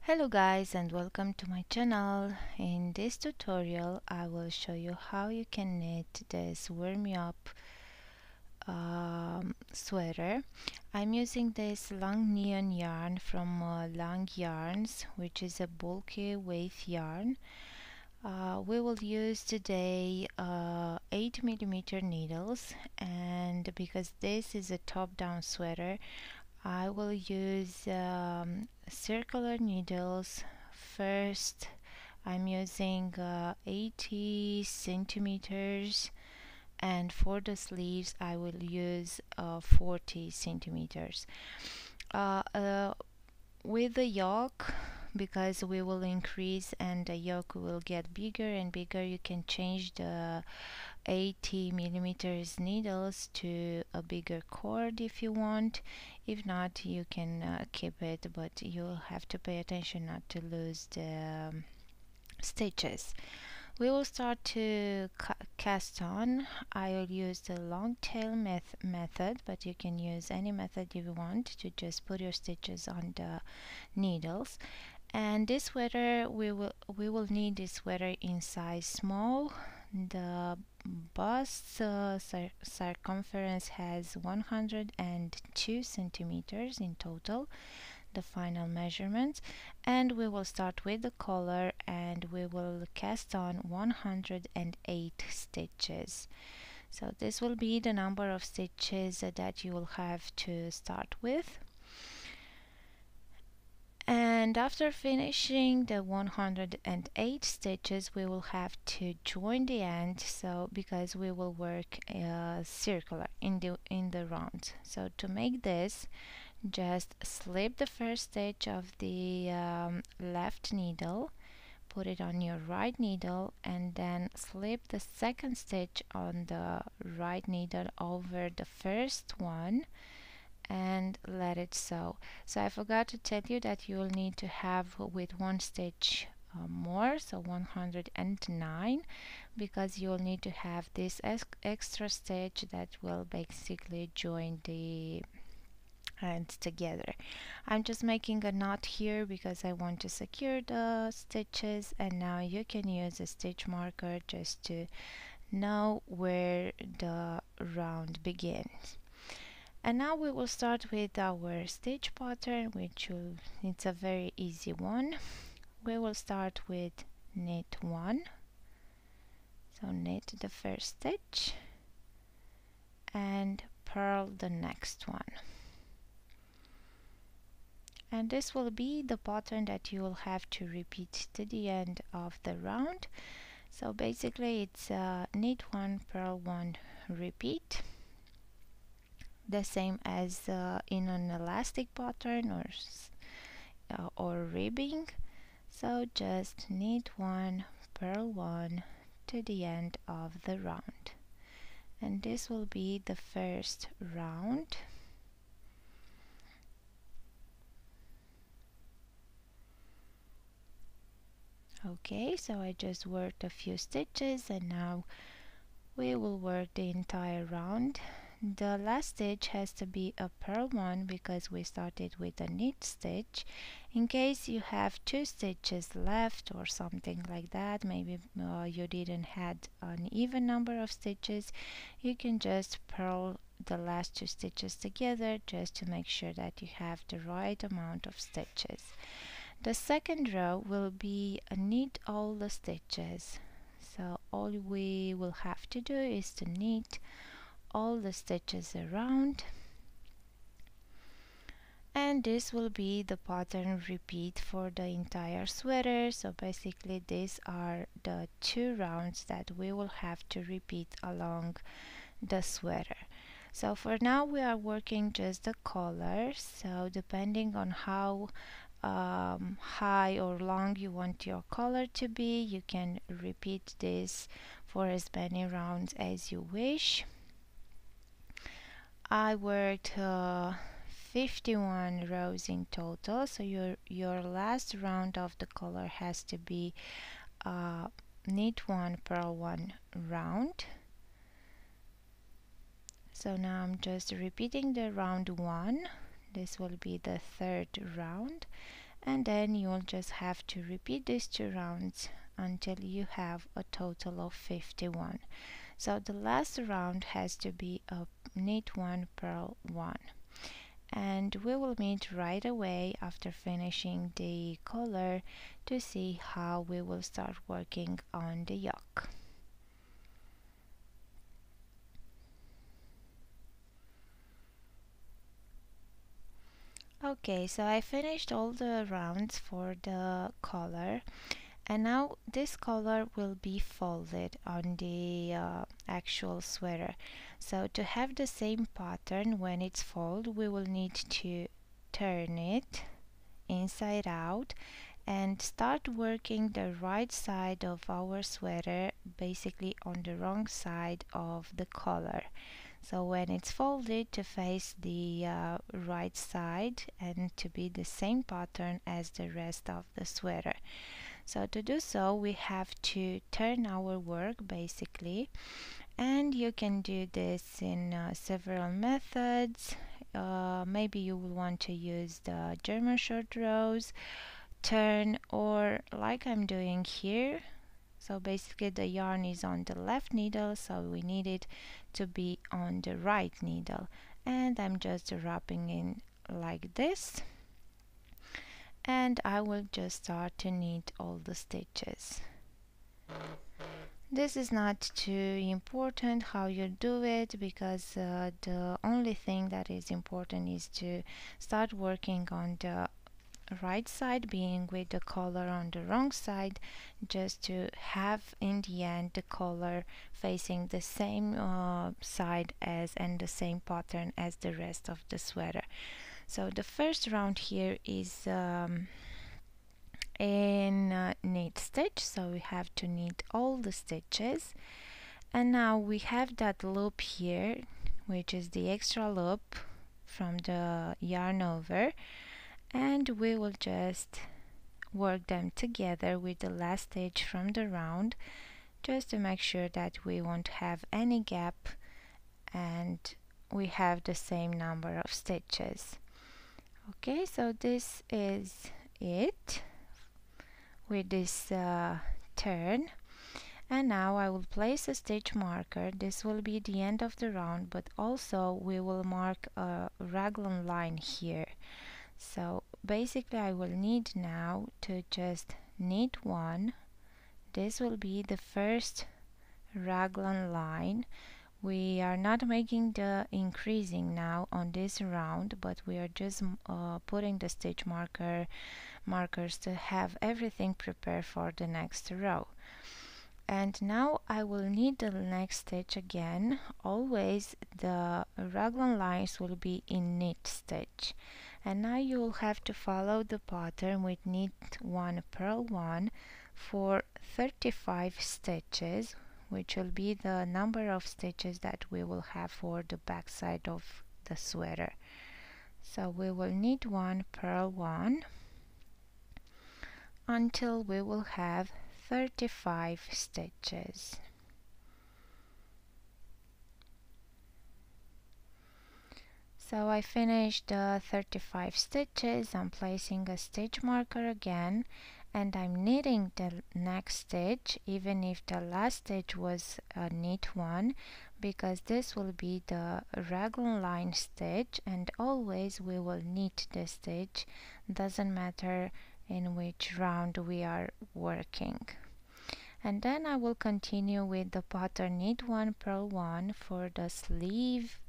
Hello guys and welcome to my channel. In this tutorial I will show you how you can knit this warm me up sweater. I'm using this long neon yarn from Long Yarns, which is a bulky weight yarn. We will use today 8mm needles, and because this is a top-down sweater I will use circular needles. First, I'm using 80 centimeters, and for the sleeves, I will use 40 centimeters. Uh, uh, with the yoke, because we will increase and the yoke will get bigger and bigger, you can change the 80 millimeters needles to a bigger cord if you want. If not, you can keep it, but you'll have to pay attention not to lose the stitches. We will start to cast on. I will use the long tail method, but you can use any method you want to just put your stitches on the needles. And this sweater, we will need this sweater in size small. The bust circumference has 102 centimeters in total, the final measurements. And we will start with the collar, and we will cast on 108 stitches. So this will be the number of stitches that you will have to start with. And after finishing the 108 stitches, we will have to join the end, so because we will work circular in the round. So to make this, just slip the first stitch of the left needle, put it on your right needle, and then slip the second stitch on the right needle over the first one and let it sew. So I forgot to tell you that you will need to have with one stitch more, so 109, because you'll need to have this extra stitch that will basically join the ends together. I'm just making a knot here because I want to secure the stitches, and now you can use a stitch marker just to know where the round begins. And now we will start with our stitch pattern, it's a very easy one. We will start with knit 1. So knit the first stitch and purl the next one. And this will be the pattern that you will have to repeat to the end of the round. So basically it's knit 1, purl 1, repeat. The same as in an elastic pattern or ribbing. So just knit 1, purl 1 to the end of the round. And this will be the first round. Okay, so I just worked a few stitches, and now we will work the entire round. The last stitch has to be a purl one because we started with a knit stitch. In case you have 2 stitches left or something like that, maybe you didn't had an even number of stitches, you can just purl the last 2 stitches together just to make sure that you have the right amount of stitches. The second row will be knit all the stitches. So all we will have to do is to knit all the stitches around, and this will be the pattern repeat for the entire sweater. So basically these are the 2 rounds that we will have to repeat along the sweater. So for now we are working just the collar, so depending on how high or long you want your collar to be, you can repeat this for as many rounds as you wish. I worked 51 rows in total, so your last round of the collar has to be knit 1, purl 1 round. So now I'm just repeating the round 1. This will be the third round, and then you'll just have to repeat these 2 rounds until you have a total of 51. So the last round has to be a knit 1, purl 1. And we will meet right away after finishing the collar to see how we will start working on the yoke. Okay, so I finished all the rounds for the collar, and now this collar will be folded on the actual sweater. So to have the same pattern when it's folded, we will need to turn it inside out and start working the right side of our sweater basically on the wrong side of the collar. So when it's folded, to face the right side and to be the same pattern as the rest of the sweater. So to do so, we have to turn our work basically, and you can do this in several methods. Maybe you will want to use the German short rows turn, or like I'm doing here. So basically the yarn is on the left needle, so we need it to be on the right needle, and I'm just wrapping in like this, and I will just start to knit all the stitches. This is not too important how you do it, because the only thing that is important is to start working on the right side, being with the collar on the wrong side, just to have in the end the collar facing the same side as and the same pattern as the rest of the sweater. So the first round here is in knit stitch, so we have to knit all the stitches, and now we have that loop here, which is the extra loop from the yarn over, and we will just work them together with the last stitch from the round, just to make sure that we won't have any gap and we have the same number of stitches. Okay, so this is it with this turn, and now I will place a stitch marker. This will be the end of the round, but also we will mark a raglan line here. So basically I will need now to just knit 1. This will be the first raglan line. We are not making the increasing now on this round, but we are just putting the stitch markers to have everything prepared for the next row. And now I will knit the next stitch again. Always the raglan lines will be in knit stitch, and now you will have to follow the pattern with knit 1, purl 1 for 35 stitches, which will be the number of stitches that we will have for the back side of the sweater. So we will knit 1, purl 1 until we will have 35 stitches. So I finished the 35 stitches. I'm placing a stitch marker again, and I'm knitting the next stitch, even if the last stitch was a knit 1, because this will be the raglan line stitch, and always we will knit the stitch, doesn't matter in which round we are working. And then I will continue with the pattern knit 1, purl 1 for the sleeve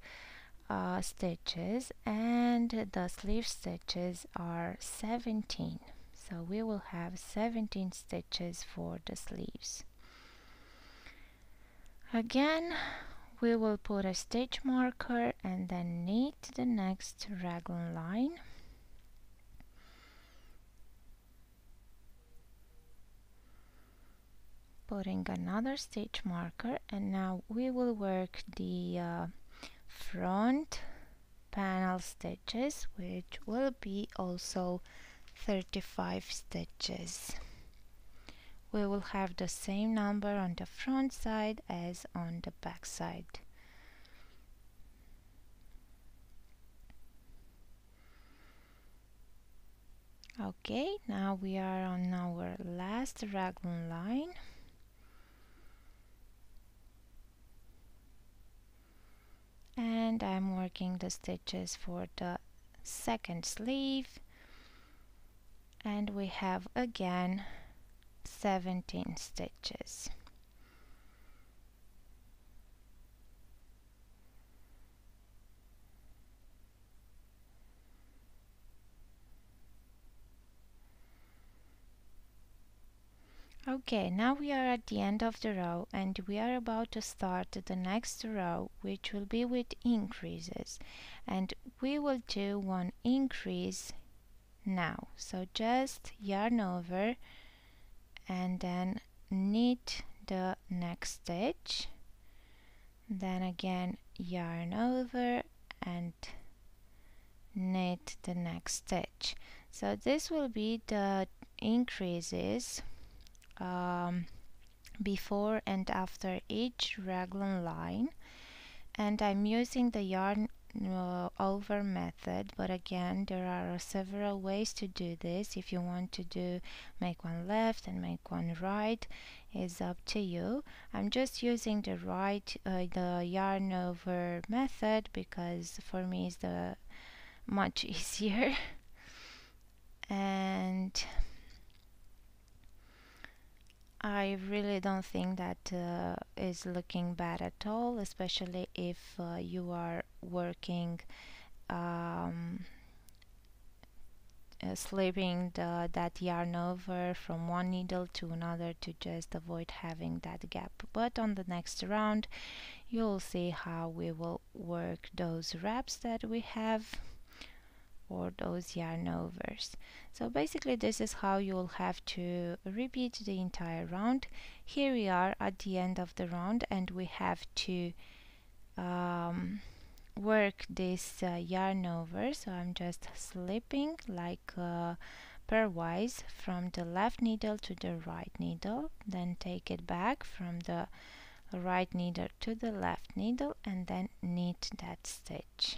stitches, and the sleeve stitches are 17. So we will have 17 stitches for the sleeves. Again, we will put a stitch marker and then knit the next raglan line. Putting another stitch marker, and now we will work the front panel stitches, which will be also 35 stitches. We will have the same number on the front side as on the back side. Okay, now we are on our last raglan line. And I'm working the stitches for the second sleeve, and we have again 17 stitches. Okay, now we are at the end of the row and we are about to start the next row, which will be with increases, and we will do one increase now. So just yarn over and then knit the next stitch, then again yarn over and knit the next stitch. So this will be the increases before and after each raglan line, and I'm using the yarn over method, but again there are several ways to do this. If you want to do make one left and make one right, is up to you. I'm just using the yarn over method because for me it's the much easier. And I really don't think that is looking bad at all, especially if you are working slipping that yarn over from one needle to another to just avoid having that gap. But on the next round you'll see how we will work those wraps that we have, or those yarn overs. So basically this is how you'll have to repeat the entire round. Here we are at the end of the round and we have to work this yarn over. So I'm just slipping like pairwise from the left needle to the right needle, then take it back from the right needle to the left needle and then knit that stitch.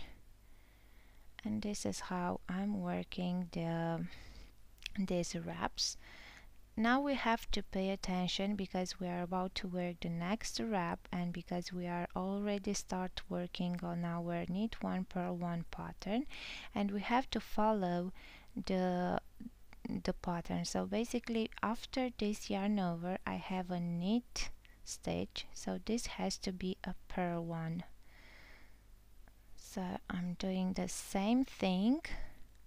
And this is how I'm working these wraps. Now we have to pay attention because we are about to work the next wrap, and because we are already start working on our knit one purl one pattern, and we have to follow the pattern. So basically after this yarn over I have a knit stitch, so this has to be a purl one. So I'm doing the same thing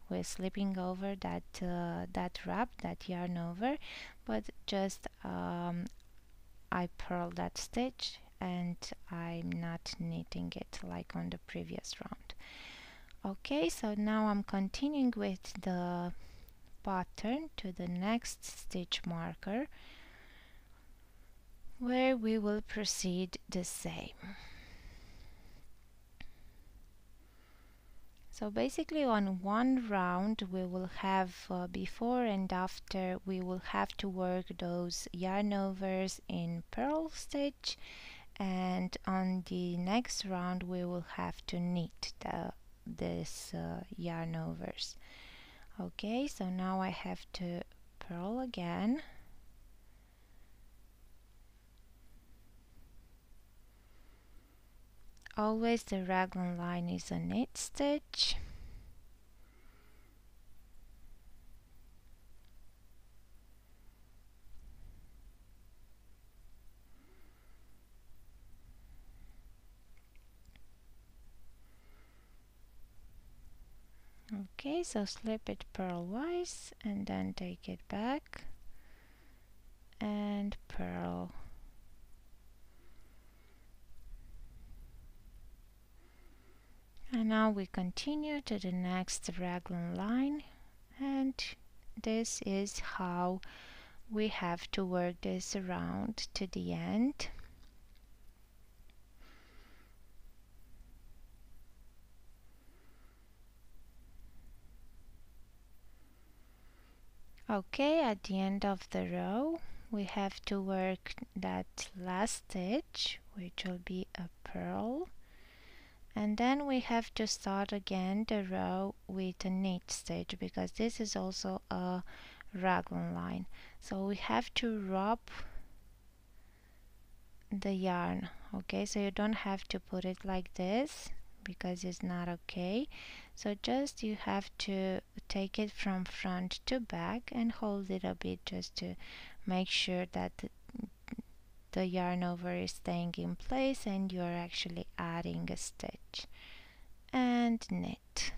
with slipping over that wrap, that yarn over, but just I purl that stitch and I'm not knitting it like on the previous round. Okay, so now I'm continuing with the pattern to the next stitch marker, where we will proceed the same. So basically on one round we will have before and after, we will have to work those yarn overs in purl stitch, and on the next round we will have to knit this yarn overs. Okay, so now I have to purl again. Always the raglan line is a knit stitch. Okay, so slip it purlwise and then take it back and purl. And now we continue to the next raglan line, and this is how we have to work this around to the end. Okay, at the end of the row we have to work that last stitch, which will be a purl, And then we have to start again the row with a knit stitch, because this is also a raglan line. So we have to rub the yarn. Okay, so you don't have to put it like this because it's not okay. So just you have to take it from front to back and hold it a bit just to make sure that the yarn over is staying in place and you're actually adding a stitch and knit.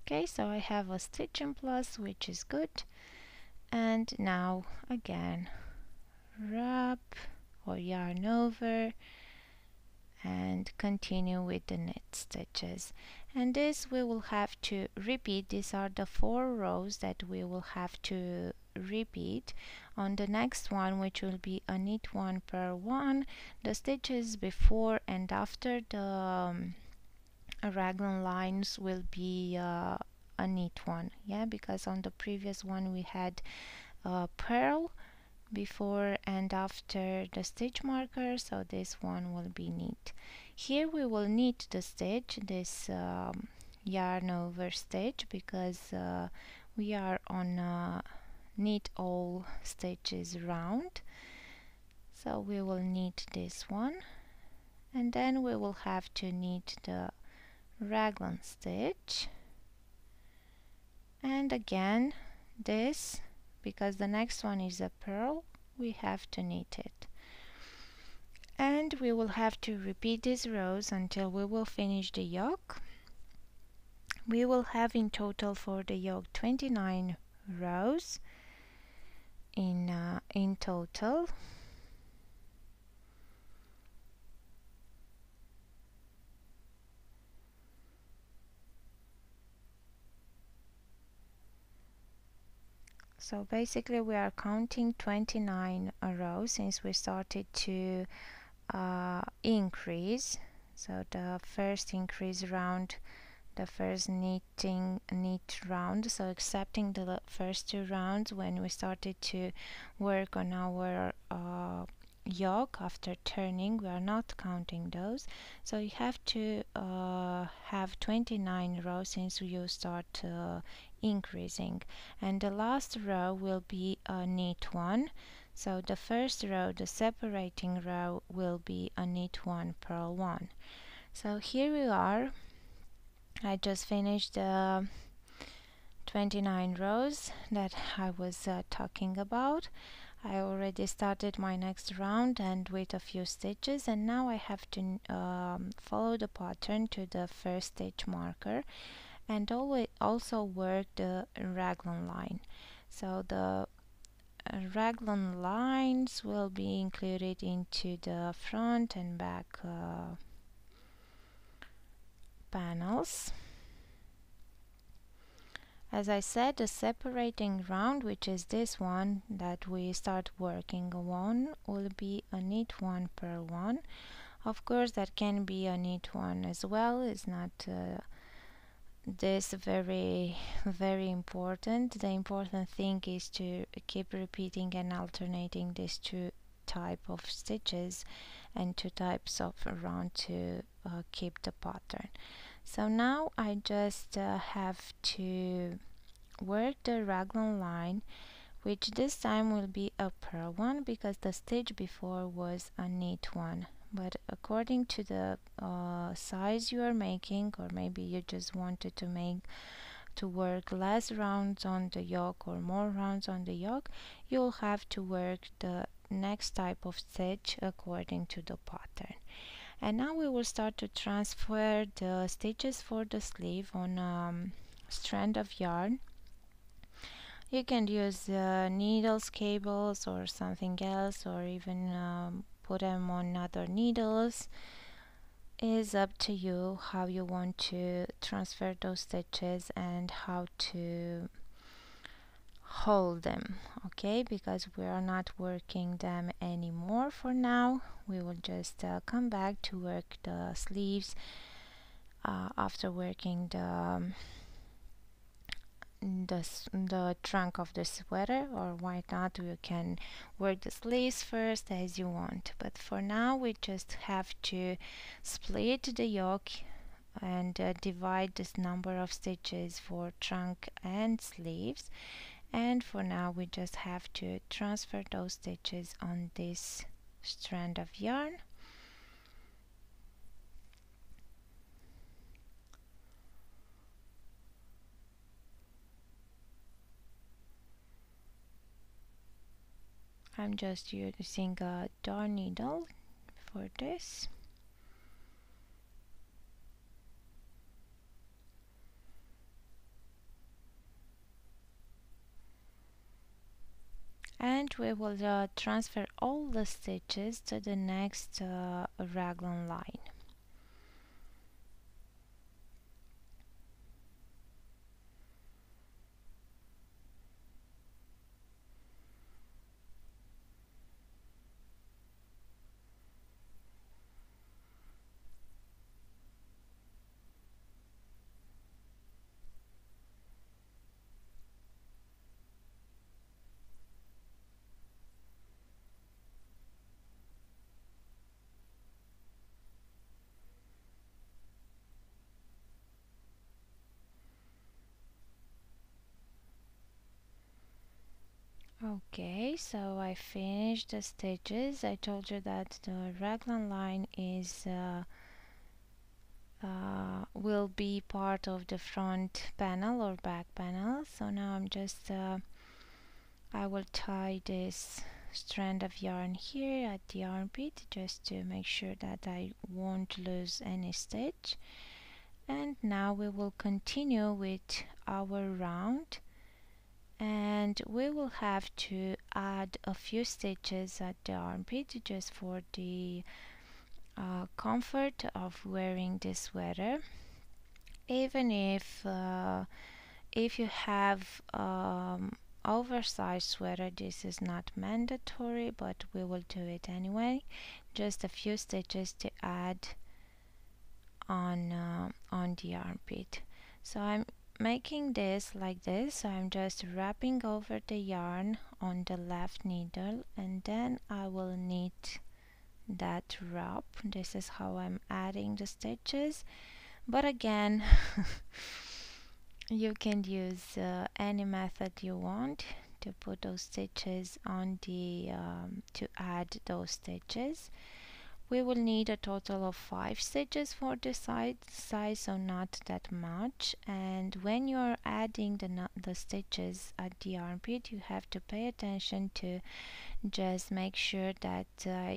Okay, so I have a stitch in plus, which is good. And now again, wrap or yarn over and continue with the knit stitches. And this we will have to repeat. These are the 4 rows that we will have to repeat on the next one, which will be a knit 1 per 1. The stitches before and after the raglan lines will be a knit one, yeah, because on the previous one we had purl before and after the stitch marker, so this one will be knit. Here we will knit the stitch, this yarn over stitch, because we are on knit all stitches round, so we will knit this one, and then we will have to knit the raglan stitch, and again this, because the next one is a purl, we have to knit it. And we will have to repeat these rows until we will finish the yoke. We will have in total for the yoke 29 rows in total. So basically we are counting 29 rows since we started to increase. So the first increase round, the first knit round, so excepting the first 2 rounds when we started to work on our yoke after turning, we are not counting those. So you have to have 29 rows since you start increasing, and the last row will be a knit 1. So the first row, the separating row, will be a knit 1 purl 1. So here we are. I just finished the 29 rows that I was talking about. I already started my next round and with a few stitches, and now I have to follow the pattern to the first stitch marker and also work the raglan line. So the raglan lines will be included into the front and back panels. As I said, the separating round, which is this one that we start working on, will be a knit 1 purl 1. Of course, that can be a knit 1 as well. It's not this very important. The important thing is to keep repeating and alternating these 2 type of stitches and 2 types of round to keep the pattern. So now I just have to work the raglan line, which this time will be a purl 1 because the stitch before was a knit 1. But according to the size you are making, or maybe you just wanted to work less rounds on the yoke or more rounds on the yoke, you'll have to work the next type of stitch according to the pattern. And now we will start to transfer the stitches for the sleeve on a strand of yarn. You can use needles, cables, or something else, or even put them on other needles. It is up to you how you want to transfer those stitches and how to hold them, okay, because we are not working them anymore for now. We will just come back to work the sleeves after working the trunk of the sweater, or why not you can work the sleeves first as you want. But for now we just have to split the yoke and divide this number of stitches for trunk and sleeves, and for now we just have to transfer those stitches on this strand of yarn. I'm just using a darn needle for this. And we will transfer all the stitches to the next raglan line. Okay, so I finished the stitches. I told you that the raglan line is will be part of the front panel or back panel. So now I'm just I will tie this strand of yarn here at the armpit just to make sure that I won't lose any stitch. And now we will continue with our round, and we will have to add a few stitches at the armpit just for the comfort of wearing this sweater. Even if you have oversized sweater, this is not mandatory, but we will do it anyway. Just a few stitches to add on the armpit. So I'm making this like this, so I'm just wrapping over the yarn on the left needle, and then I will knit that wrap. This is how I'm adding the stitches, but again you can use any method you want to put those stitches on the to add those stitches. We will need a total of 5 stitches for this size, so not that much. And when you're adding the stitches at the armpit, you have to pay attention to just make sure that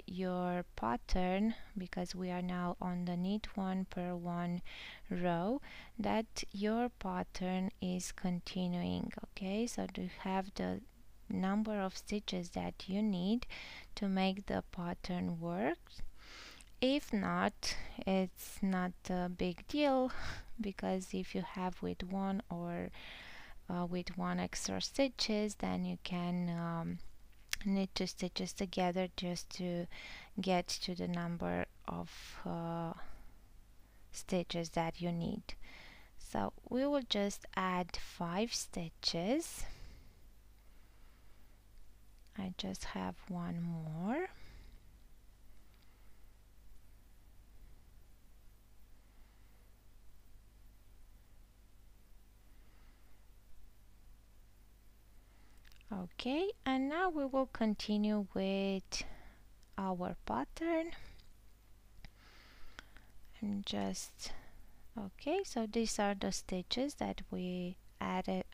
your pattern, because we are now on the knit 1 per 1 row, that your pattern is continuing. Okay, so to have the number of stitches that you need to make the pattern work. If not, it's not a big deal, because if you have with one or with one extra stitches, then you can knit 2 stitches together just to get to the number of stitches that you need. So we will just add 5 stitches. I just have one more. Okay, and now we will continue with our pattern. And just okay, so these are the stitches that we add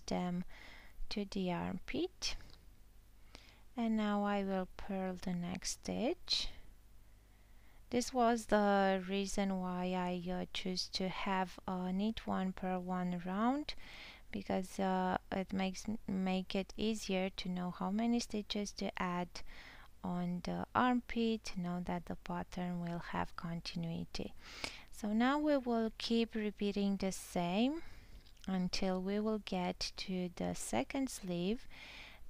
them to the armpit. And now I will purl the next stitch. This was the reason why I choose to have a knit 1 per 1 round, because it make it easier to know how many stitches to add on the armpit, know that the pattern will have continuity. So now we will keep repeating the same until we will get to the second sleeve,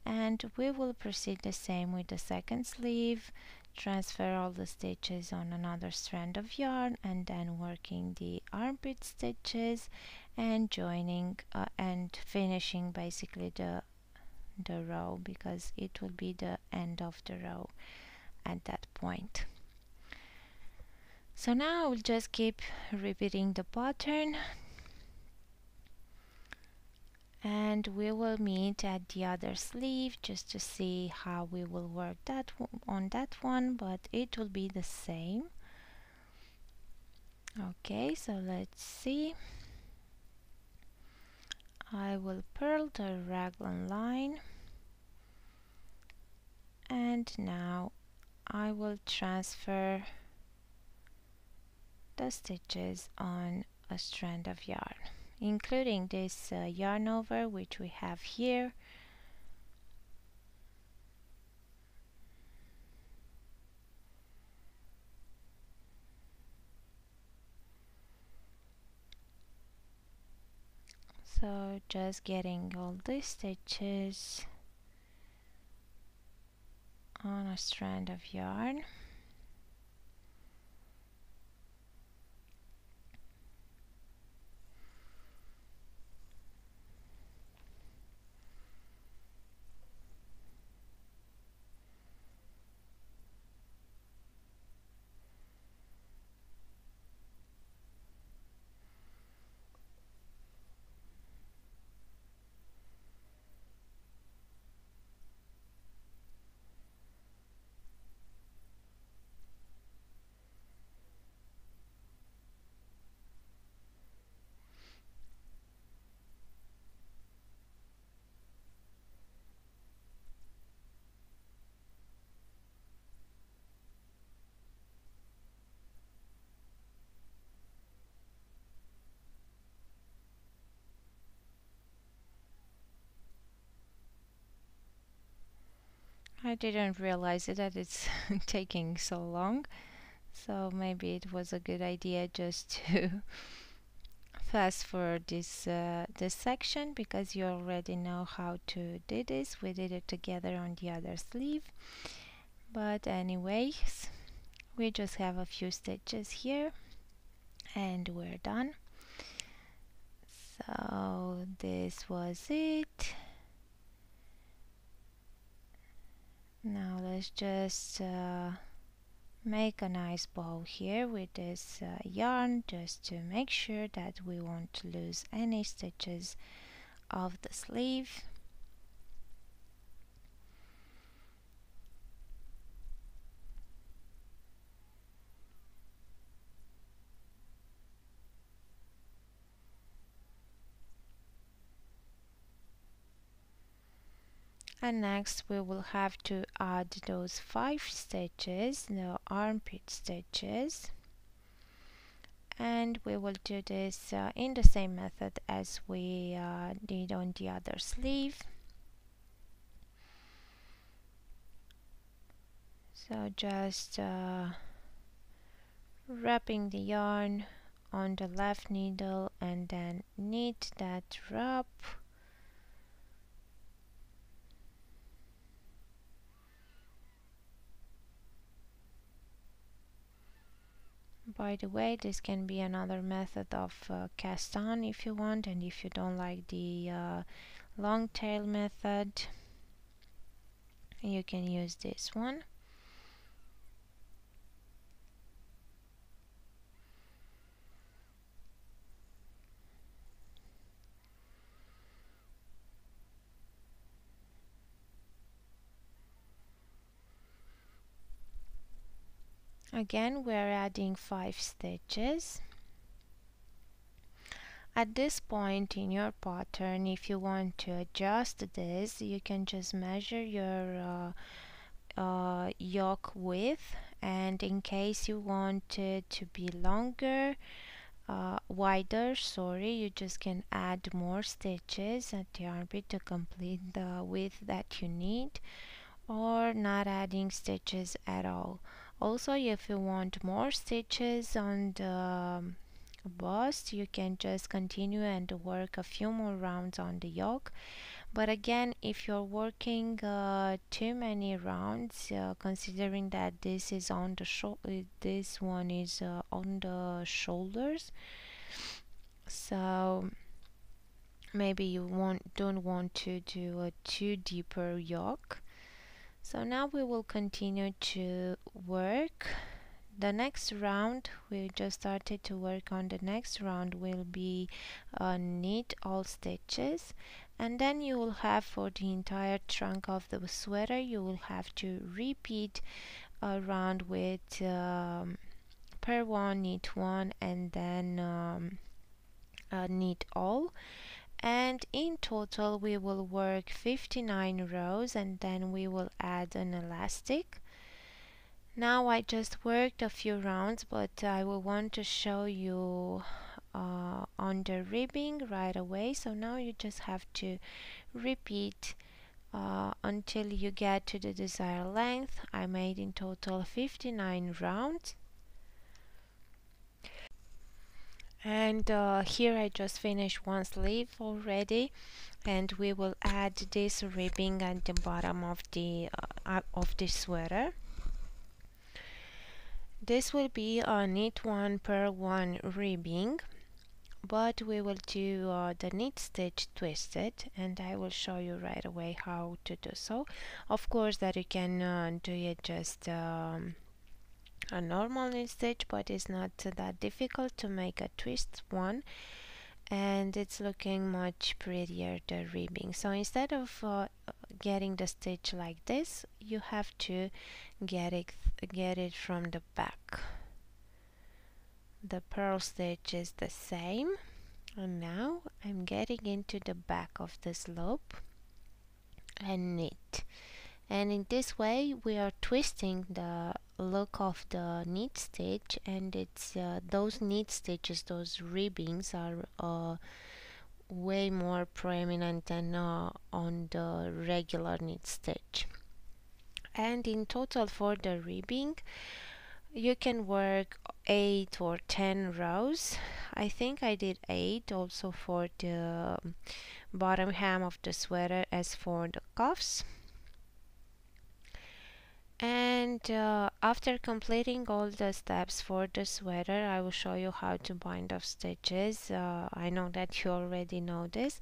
and we will proceed the same with the second sleeve, transfer all the stitches on another strand of yarn, and then working the armpit stitches. and joining and finishing basically the row, because it will be the end of the row at that point. So now I will just keep repeating the pattern, and we will meet at the other sleeve just to see how we will work that on that one, but it will be the same. Okay, so let's see. I will purl the raglan line, and now I will transfer the stitches on a strand of yarn, including this yarn over which we have here. So just getting all these stitches on a strand of yarn. I didn't realize it that it's taking so long, so maybe it was a good idea just to fast forward this section, because you already know how to do this. We did it together on the other sleeve, but anyways, we just have a few stitches here and we're done. So this was it. Now let's just make a nice bow here with this yarn, just to make sure that we won't lose any stitches of the sleeve. And next we will have to add those 5 stitches, the armpit stitches, and we will do this in the same method as we did on the other sleeve. So just wrapping the yarn on the left needle and then knit that wrap. By the way, this can be another method of cast on if you want, and if you don't like the long tail method, you can use this one. Again, we're adding 5 stitches. At this point in your pattern, if you want to adjust this, you can just measure your yoke width, and in case you want it to be longer, wider, sorry, you just can add more stitches at the armpit to complete the width that you need, or not adding stitches at all. Also, if you want more stitches on the bust, you can just continue and work a few more rounds on the yoke. But again, if you're working too many rounds, considering that this is on the this one is on the shoulders, so maybe you don't want to do a too deeper yoke. So now we will continue to work. The next round, we just started to work on the next round, will be knit all stitches, and then you will have for the entire trunk of the sweater, you will have to repeat a round with purl one, knit one, and then knit all. And in total we will work 59 rows, and then we will add an elastic. Now I just worked a few rounds, but I will want to show you on the ribbing right away. So now you just have to repeat until you get to the desired length. I made in total 59 rounds. And here I just finished one sleeve already, and we will add this ribbing at the bottom of the sweater. This will be a knit one, purl one ribbing, but we will do the knit stitch twisted, and I will show you right away how to do so. Of course that you can do it just a normal knit stitch, but it's not that difficult to make a twist one, and it's looking much prettier, the ribbing. So instead of getting the stitch like this, you have to get it from the back. The purl stitch is the same, and now I'm getting into the back of this loop and knit. And in this way we are twisting the look of the knit stitch, and it's those knit stitches, those ribbings are way more prominent than on the regular knit stitch. And in total for the ribbing, you can work 8 or 10 rows. I think I did 8 also for the bottom hem of the sweater as for the cuffs. And after completing all the steps for the sweater, I will show you how to bind off stitches. I know that you already know this,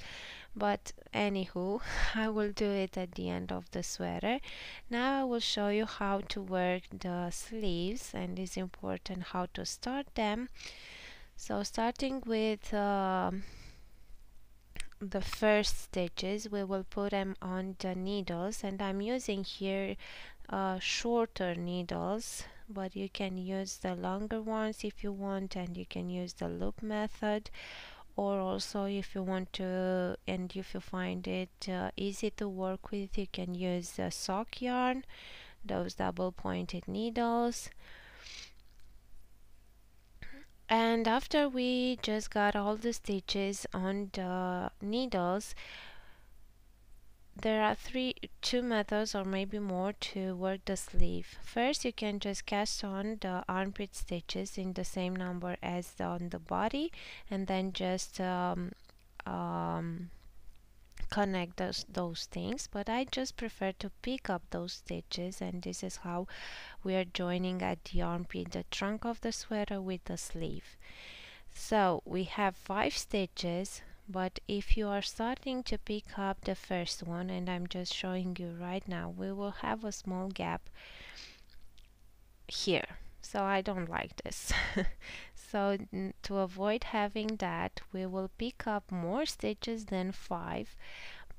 but anywho, I will do it at the end of the sweater. Now I will show you how to work the sleeves, and it's important how to start them. So starting with the first stitches, we will put them on the needles, and I'm using here shorter needles, but you can use the longer ones if you want, and you can use the loop method, or also if you want to, and if you find it easy to work with, you can use the sock yarn, those double pointed needles. And after we just got all the stitches on the needles, there are two methods or maybe more to work the sleeve. First, you can just cast on the armpit stitches in the same number as on the body, and then just connect those things. But I just prefer to pick up those stitches, and this is how we are joining at the armpit, the trunk of the sweater with the sleeve. So we have 5 stitches, but if you are starting to pick up the first one, and I'm just showing you right now, we will have a small gap here. So I don't like this. So to avoid having that, we will pick up more stitches than 5,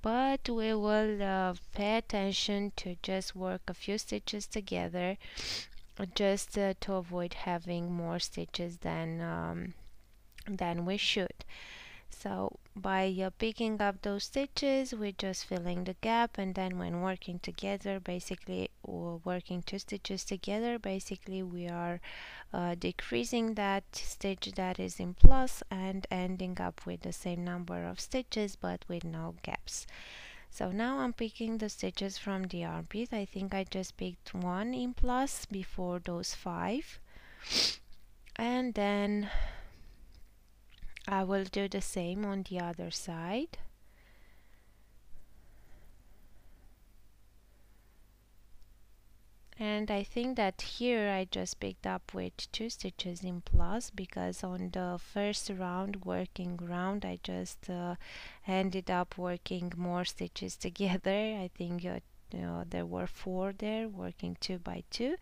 but we will pay attention to just work a few stitches together, just to avoid having more stitches than we should. So by picking up those stitches, we're just filling the gap, and then when working together, basically, or working 2 stitches together, basically we are decreasing that stitch that is in plus and ending up with the same number of stitches but with no gaps. So now I'm picking the stitches from the armpit. I think I just picked 1 in plus before those 5, and then I will do the same on the other side. And I think that here I just picked up with 2 stitches in plus, because on the first round, working round, I just ended up working more stitches together. I think there were 4 there, working 2 by 2,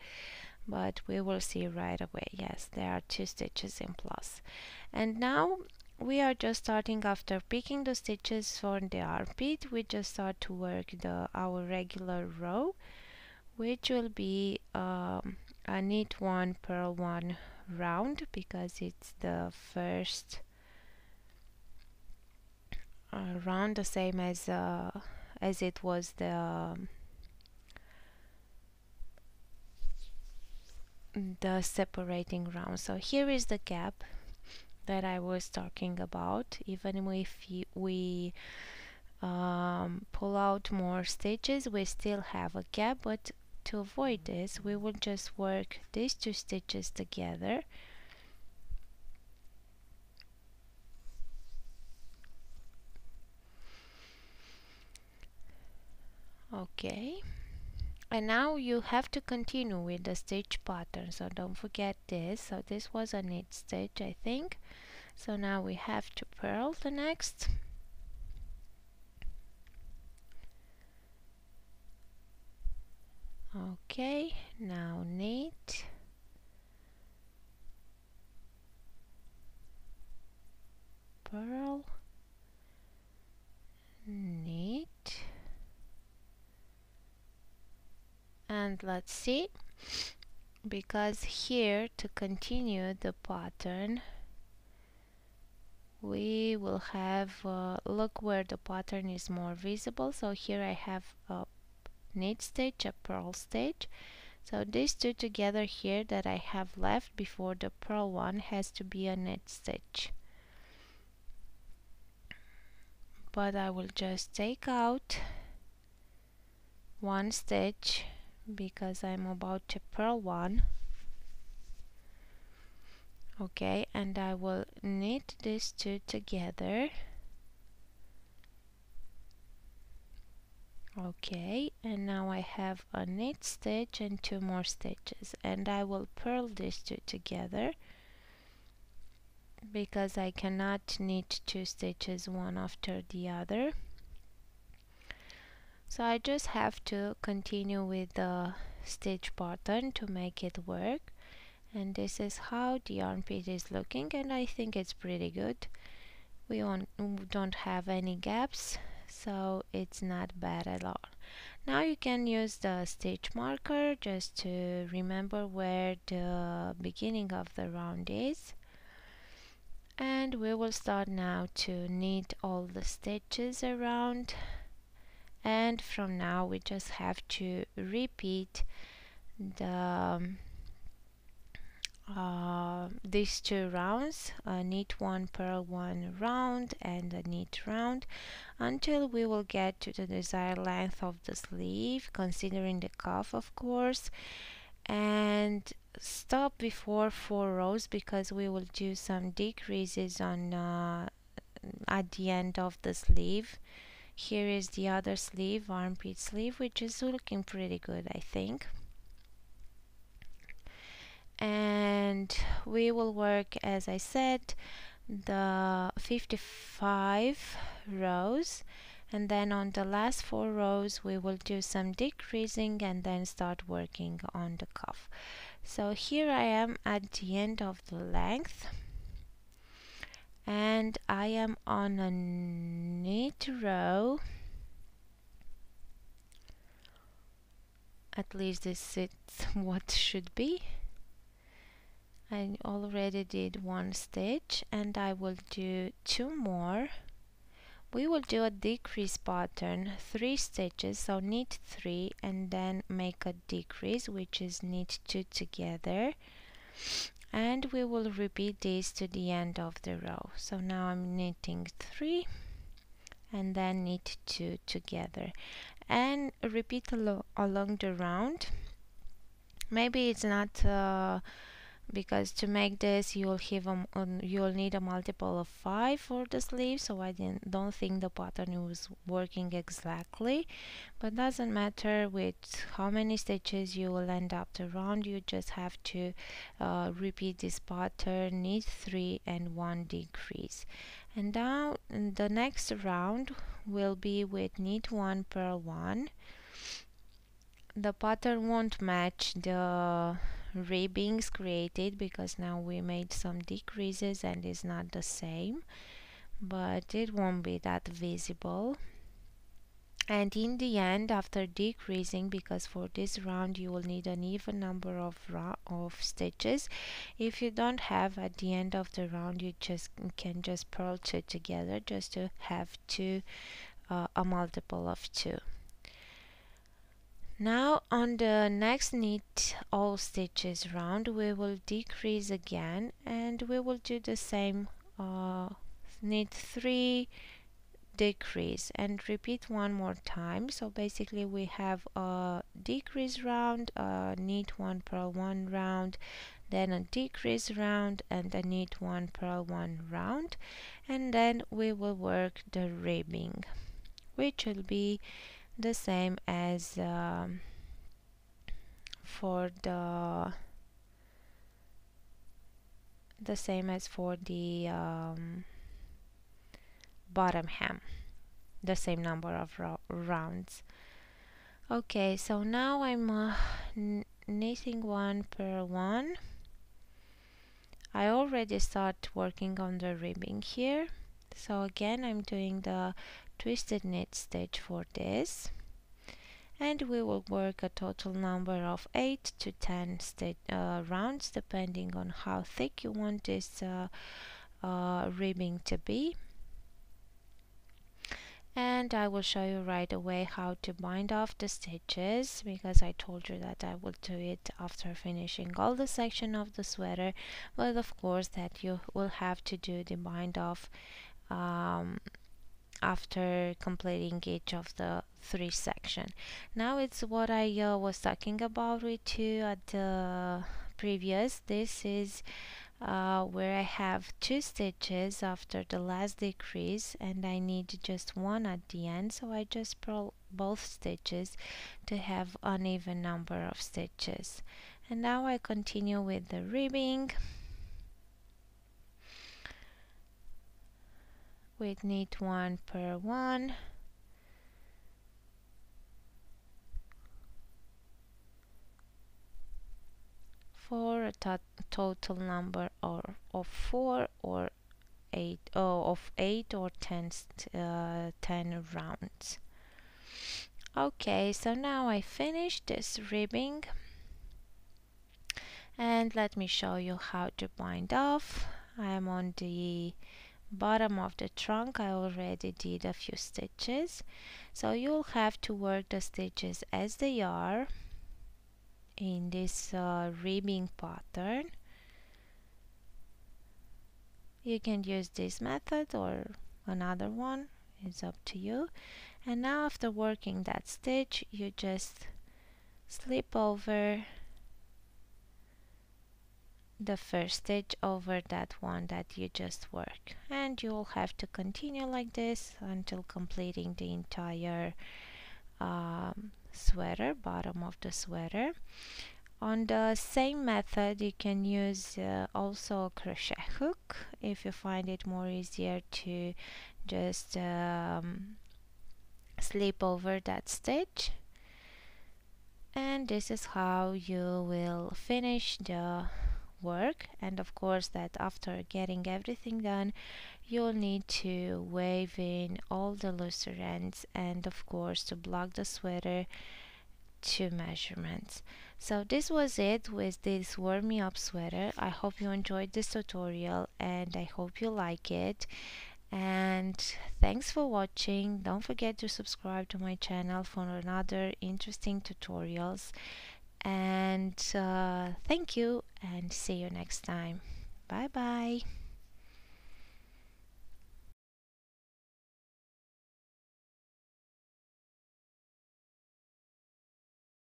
but we will see right away. Yes, there are 2 stitches in plus. And now we are just starting. After picking the stitches for the armpit, we just start to work our regular row, which will be a knit 1, purl 1 round, because it's the first round, the same as it was the separating round. So here is the gap that I was talking about. Even if we pull out more stitches, we still have a gap, but to avoid this, we will just work these 2 stitches together. Okay, and now you have to continue with the stitch pattern, so don't forget this. So this was a knit stitch, I think. So now we have to purl the next. Okay, now knit, purl, knit, and let's see, because here to continue the pattern we will have look where the pattern is more visible. So here I have a knit stitch, a purl stitch. So these 2 together here that I have left before the purl one has to be a knit stitch. But I will just take out 1 stitch because I'm about to purl 1. Okay, and I will knit these 2 together. Okay, and now I have a knit stitch and 2 more stitches, and I will purl these 2 together because I cannot knit 2 stitches one after the other. So I just have to continue with the stitch pattern to make it work. And this is how the armpit is looking, and I think it's pretty good. We don't have any gaps, so it's not bad at all. Now you can use the stitch marker just to remember where the beginning of the round is. And we will start now to knit all the stitches around, and from now we just have to repeat these 2 rounds, a knit 1, purl 1 round and a knit round, until we will get to the desired length of the sleeve, considering the cuff of course, and stop before 4 rows because we will do some decreases on at the end of the sleeve. Here is the other sleeve, armpit sleeve, which is looking pretty good, I think. And we will work, as I said, the 55 rows, and then on the last 4 rows we will do some decreasing and then start working on the cuff. So here I am at the end of the length, and I am on a knit row. At least this is what should be. I already did 1 stitch, and I will do 2 more. We will do a decrease pattern, 3 stitches, so knit 3 and then make a decrease, which is knit 2 together, and we will repeat this to the end of the row. So now I'm knitting 3 and then knit 2 together, and repeat along the round. Maybe it's not because to make this you'll need a multiple of 5 for the sleeve, so I don't think the pattern was working exactly, but doesn't matter with how many stitches you will end up the round. You just have to repeat this pattern, knit 3 and 1 decrease. And now the next round will be with knit 1 purl 1. The pattern won't match the ribbings created because now we made some decreases and it's not the same, but it won't be that visible. And in the end, after decreasing, because for this round you will need an even number of stitches, if you don't have at the end of the round, you can just purl 2 together just to have a multiple of 2. Now on the next knit all stitches round, we will decrease again and we will do the same, knit 3, decrease, and repeat one more time. So basically we have a decrease round, a knit 1 purl 1 round, then a decrease round and a knit 1 purl 1 round, and then we will work the ribbing, which will be the same as for the bottom hem, the same number of rounds. Okay, so now I'm knitting 1 purl 1. I already start working on the ribbing here, so again I'm doing the twisted knit stitch for this, and we will work a total number of 8 to 10 rounds depending on how thick you want this ribbing to be. And I will show you right away how to bind off the stitches, because I told you that I will do it after finishing all the section of the sweater, but of course that you will have to do the bind off after completing each of the 3 sections. Now it's what I was talking about with you at the previous. This is where I have 2 stitches after the last decrease and I need just 1 at the end, so I just purl both stitches to have an even number of stitches. And now I continue with the ribbing with knit 1 purl 1, for a total number of 4 or 8 of 8 or 10 rounds. Okay, so now I finished this ribbing, and let me show you how to bind off. I am on the bottom of the trunk. I already did a few stitches, so you'll have to work the stitches as they are in this ribbing pattern. You can use this method or another one, it's up to you. And now after working that stitch, you just slip over the first stitch over that one that you just worked, and you'll have to continue like this until completing the entire sweater, bottom of the sweater. On the same method you can use also a crochet hook if you find it more easier to just slip over that stitch, and this is how you will finish the work. And of course that after getting everything done, you'll need to wave in all the looser ends and of course to block the sweater to measurements. So this was it with this warm me up sweater. I hope you enjoyed this tutorial and I hope you like it, and thanks for watching. Don't forget to subscribe to my channel for another interesting tutorials, and thank you and see you next time. Bye bye.